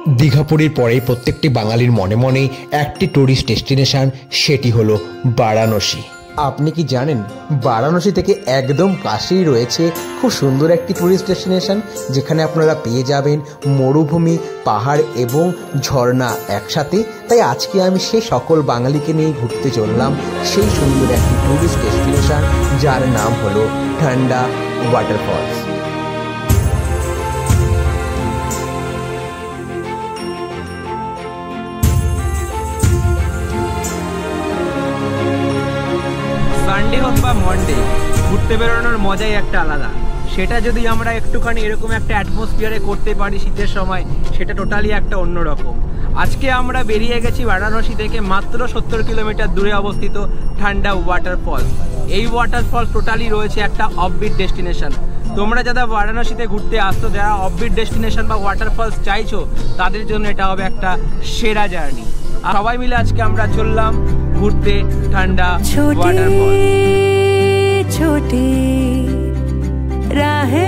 দীঘাপুরীর পরেই প্রত্যেকটি বাঙালির মনে মনেই একটি ট্যুরিস্ট ডেস্টিনেশন, সেটি হলো বারাণসী। আপনি কি জানেন বারাণসী থেকে একদম কাছেই রয়েছে খুব সুন্দর একটি ট্যুরিস্ট ডেস্টিনেশন, যেখানে আপনারা পেয়ে যাবেন মরুভূমি, পাহাড় এবং ঝর্ণা একসাথে। তাই আজকে আমি সেই সকল বাঙালিকে নিয়ে ঘুরতে চললাম সেই সুন্দর একটি ট্যুরিস্ট ডেস্টিনেশন, যার নাম হলো ঠান্ডা ওয়াটারফলস। সানডে হোক বা মন্ডে, ঘুরতে বেরোনোর মজাই একটা আলাদা। সেটা যদি আমরা একটুখানি এরকম একটা অ্যাটমসফিয়ারে করতে পারি শীতের সময়, সেটা টোটালি একটা অন্যরকম। আজকে আমরা বেরিয়ে গেছি বারাণসী থেকে মাত্র 70 কিলোমিটার দূরে অবস্থিত ঠান্ডা ওয়াটারফলস। এই ওয়াটারফলস টোটালি রয়েছে একটা অফবিট ডেস্টিনেশন। তোমরা যারা বারাণসীতে ঘুরতে আসছো, যারা অফবিট ডেস্টিনেশন বা ওয়াটারফলস চাইছো, তাদের জন্য এটা হবে একটা সেরা জার্নি। আর সবাই মিলে আজকে আমরা চললাম ঘুরতে ঠান্ডা ওয়াটারফলস। छोटी राहें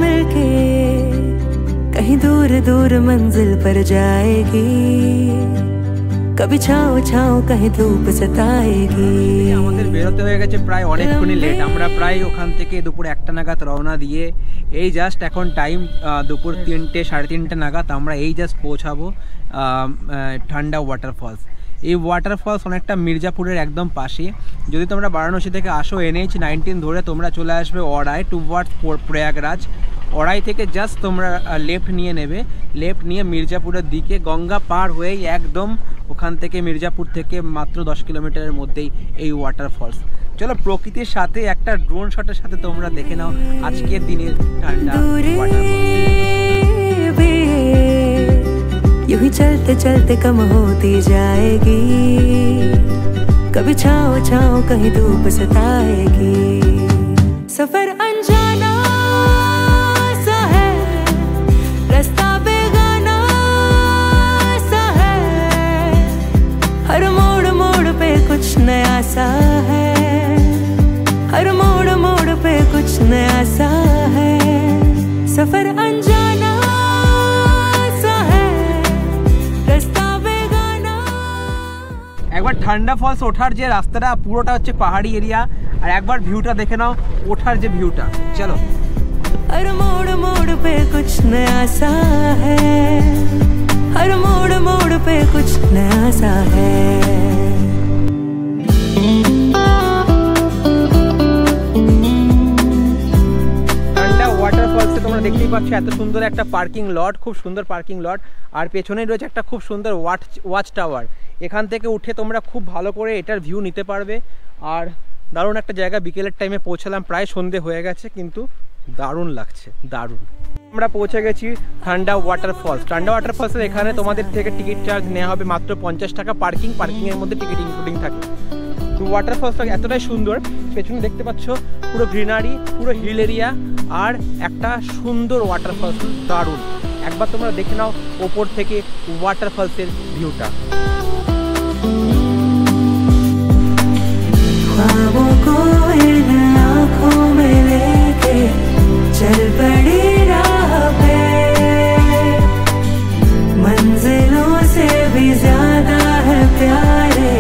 मिलके कहीं दूर दूर मंजिल पर जाएगी, कभी छाँव छाँव कहीं धूप सताएगी। আমাদের বেরোতে হয়ে গেছে প্রায় অনেকক্ষণই লেট। আমরা প্রায় ওখান থেকে দুপুর 1টা নাগাদ রওনা দিয়ে এই জাস্ট এখন টাইম দুপুর 3টে সাড়ে 3টে নাগাদ আমরা এই জাস্ট পৌঁছাবো ঠান্ডা ওয়াটারফলস। এই ওয়াটারফলস অনেকটা মির্জাপুরের একদম পাশে। যদি তোমরা বারাণসী থেকে আসো NH-19 ধরে তোমরা চলে আসবে ওড়াই টুয়ার্ডস প্রয়াগরাজ। ওড়াই থেকে জাস্ট তোমরা লেফট নিয়ে নেবে, লেফট নিয়ে মির্জাপুরের দিকে গঙ্গা পার হয়েই একদম ওখান থেকে মির্জাপুর থেকে মাত্র 10 কিলোমিটারের মধ্যেই এই ওয়াটারফলস। চলো প্রকৃতির সাথে একটা ড্রোন শটের সাথে তোমরা দেখে নাও আজকের দিনের ঠান্ডা ওয়াটারফলস। यूं ही चलते चलते कम होती जाएगी, कभी छाँव छाँव कहीं धूप सताएगी। सफर अनजाना सा है, रास्ता बेगाना सा है, हर मोड़ मोड़ पे कुछ नया सा है, हर मोड़ मोड़ पे कुछ नया सा है। सफर अनजाना একবার ঠান্ডা ফলস ওঠার যে রাস্তাটা পুরোটা হচ্ছে পাহাড়ি এরিয়া, আর একবার ভিউটা দেখে নাও ওঠার যে ভিউটা। চলো। हर मोड़ मोड़ पे कुछ नया सा है, हर मोड़ मोड़ पे कुछ नया सा है। ঠান্ডা ওয়াটারফলসে তোমরা দেখতেই পাচ্ছ এত সুন্দর একটা পার্কিং লট, খুব সুন্দর পার্কিং লট, আর পেছনেই রয়েছে একটা খুব সুন্দর ওয়াচ টাওয়ার। এখান থেকে উঠে তোমরা খুব ভালো করে এটার ভিউ নিতে পারবে। আর দারুণ একটা জায়গা। বিকেলের টাইমে পৌঁছালাম, প্রায় সন্ধে হয়ে গেছে, কিন্তু দারুণ লাগছে, দারুণ। আমরা পৌঁছে গেছি ঠান্ডা ওয়াটারফলস। ঠান্ডা ওয়াটারফলসের এখানে তোমাদের থেকে টিকিট চার্জ নেওয়া হবে মাত্র 50 টাকা। পার্কিংয়ের মধ্যে টিকিট ইনক্লুডিং থাকে। তো ওয়াটারফলসটা এতটাই সুন্দর, পেছনে দেখতে পাচ্ছ পুরো গ্রিনারি, পুরো হিল এরিয়া, আর একটা সুন্দর ওয়াটারফলস, দারুণ। একবার তোমরা দেখে নাও ওপর থেকে ওয়াটারফলসের ভিউটা। ख्वाबों को इन आँखों में लेके चल पड़ी राह पे, मंजिलों से भी ज्यादा है प्यारे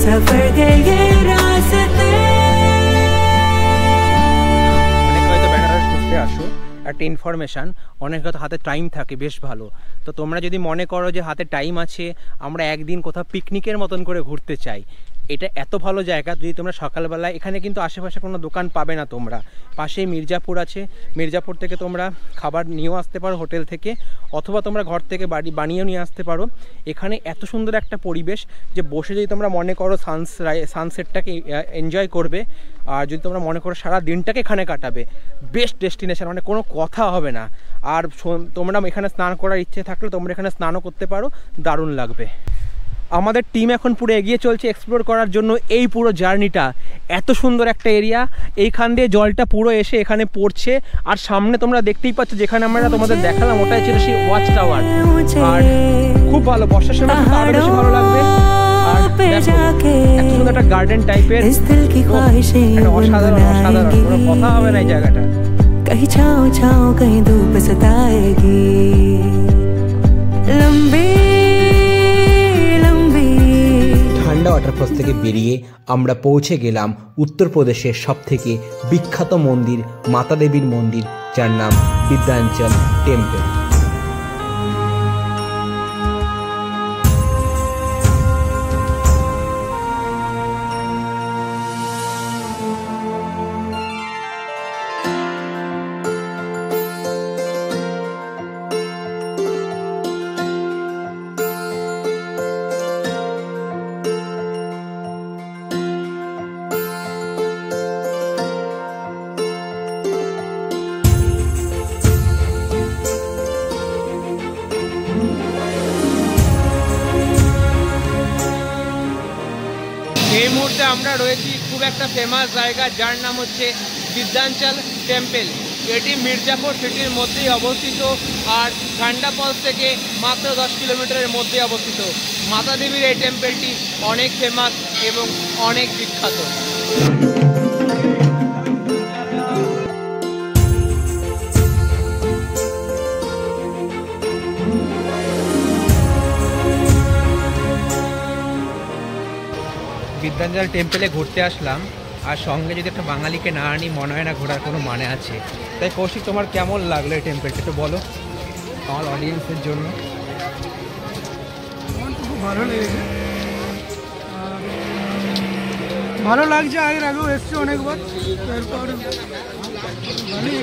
सफर के ये रास्ते। অনেক হয়তো বেনারস ঘুরতে আসো, একটা ইনফরমেশান, অনেক হয়তো হাতে টাইম থাকে বেশ ভালো। তো তোমরা যদি মনে করো যে হাতে টাইম আছে, আমরা একদিন কোথাও পিকনিকের মতন করে ঘুরতে চাই, এটা এত ভালো জায়গা। যদি তোমরা সকালবেলায়, এখানে কিন্তু আশেপাশে কোনো দোকান পাবে না তোমরা, পাশেই মির্জাপুর আছে, মির্জাপুর থেকে তোমরা খাবার নিয়েও আসতে পারো হোটেল থেকে, অথবা তোমরা ঘর থেকে বানিয়েও নিয়ে আসতে পারো। এখানে এত সুন্দর একটা পরিবেশ যে বসে যদি তোমরা মনে করো সানসেটটাকে এনজয় করবে, আর যদি তোমরা মনে করো সারা দিনটাকে এখানে কাটাবে, বেস্ট ডেস্টিনেশন, মানে কোনো কথা হবে না। আর তোমরা এখানে স্নান করার ইচ্ছে থাকলে তোমরা এখানে স্নানও করতে পারো, দারুণ লাগবে। আমাদের টিম এখন পুরো এগিয়ে চলছে এক্সপ্লোর করার জন্য এই পুরো জার্নিটা। এত সুন্দর একটা এরিয়া, এইখান দিয়ে জলটা পুরো এসে এখানে পড়ছে, আর সামনে তোমরা দেখতেই পাচ্ছ যেখানে আমরা তোমাদের দেখালাম ওটাই ছিল সেই ওয়াচ টাওয়ার। আর খুব ভালো, বর্ষার সময় আরো বেশি ভালো লাগবে। আর দেখো এত সুন্দর একটা গার্ডেন টাইপের, অসাধারণ অসাধারণ, কোনো কথা হবে না এই জায়গাটা। कहीं छाँव छाँव कहीं धूप सताएगी। ওয়াটারফলস থেকে বেরিয়ে আমরা পৌঁছে গেলাম উত্তরপ্রদেশের সবথেকে বিখ্যাত মন্দির মাতা দেবীর মন্দির, যার নাম বিদ্যাঞ্চল টেম্পল। এই মুহূর্তে আমরা রয়েছি খুব একটা ফেমাস জায়গা, যার নাম হচ্ছে বিদ্যাঞ্চল টেম্পল। এটি মির্জাপুর সিটির মধ্যেই অবস্থিত আর ঠান্ডা ফলস থেকে মাত্র 10 কিলোমিটারের মধ্যে অবস্থিত। মাতা দেবীর এই টেম্পলটি অনেক ফেমাস এবং অনেক বিখ্যাত। বিদ্যাঞ্চল টেম্পলে ঘুরতে আসলাম, আর সঙ্গে যদি একটা বাঙালিকে না আনি মনে হয় না ঘোরার কোনো মানে আছে। তাই কৌশিক, তোমার কেমন লাগলো এই টেম্পলটা একটু বলো আমার অডিয়েন্সের জন্য। আমার তো খুব ভালো লেগেছে, ভালো লাগছে। আগেও এসছি অনেকবার।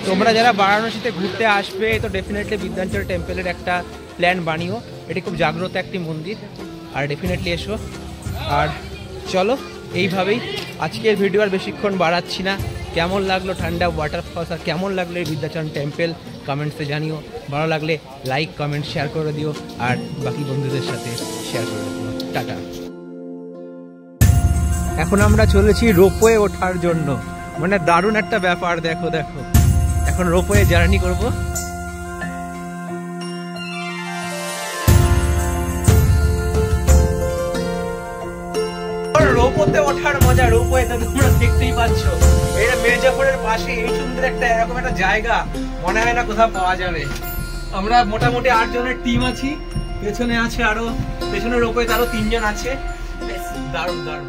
তোমরা যারা বারাণসীতে ঘুরতে আসবে তো ডেফিনেটলি বিদ্যাঞ্চল টেম্পলের একটা প্ল্যান বানিও। এটি খুব জাগ্রত একটি মন্দির, আর ডেফিনেটলি এসো। আর চলো, এইভাবেই আজকের ভিডিও আর বেশিক্ষণ বাড়াচ্ছি না। কেমন লাগলো ঠান্ডা ওয়াটারফলস আর কেমন লাগলো এই বিদ্যাঞ্চল টেম্পল কমেন্টসে জানিও। ভালো লাগলে লাইক কমেন্ট শেয়ার করে দিও, আর বাকি বন্ধুদের সাথে শেয়ার করে দিও। টাটা। এখন আমরা চলেছি রোপওয়ে ওঠার জন্য, মানে দারুণ একটা ব্যাপার। দেখো দেখো, এখন রোপওয়ে জার্নি করব। রোপওয়েতে ওঠার মজা, রোপওয়েতে তোমরা দেখতেই পাচ্ছ। এটা মির্জাপুরের পাশে এই সুন্দর একটা এরকম একটা জায়গা মনে হয় না কোথাও পাওয়া যাবে। আমরা মোটামুটি 8 জনের টিম আছি, পেছনে আছে আরো, পেছনে রোপওয়েতে আরো 3 জন আছে। দারুণ দারুণ।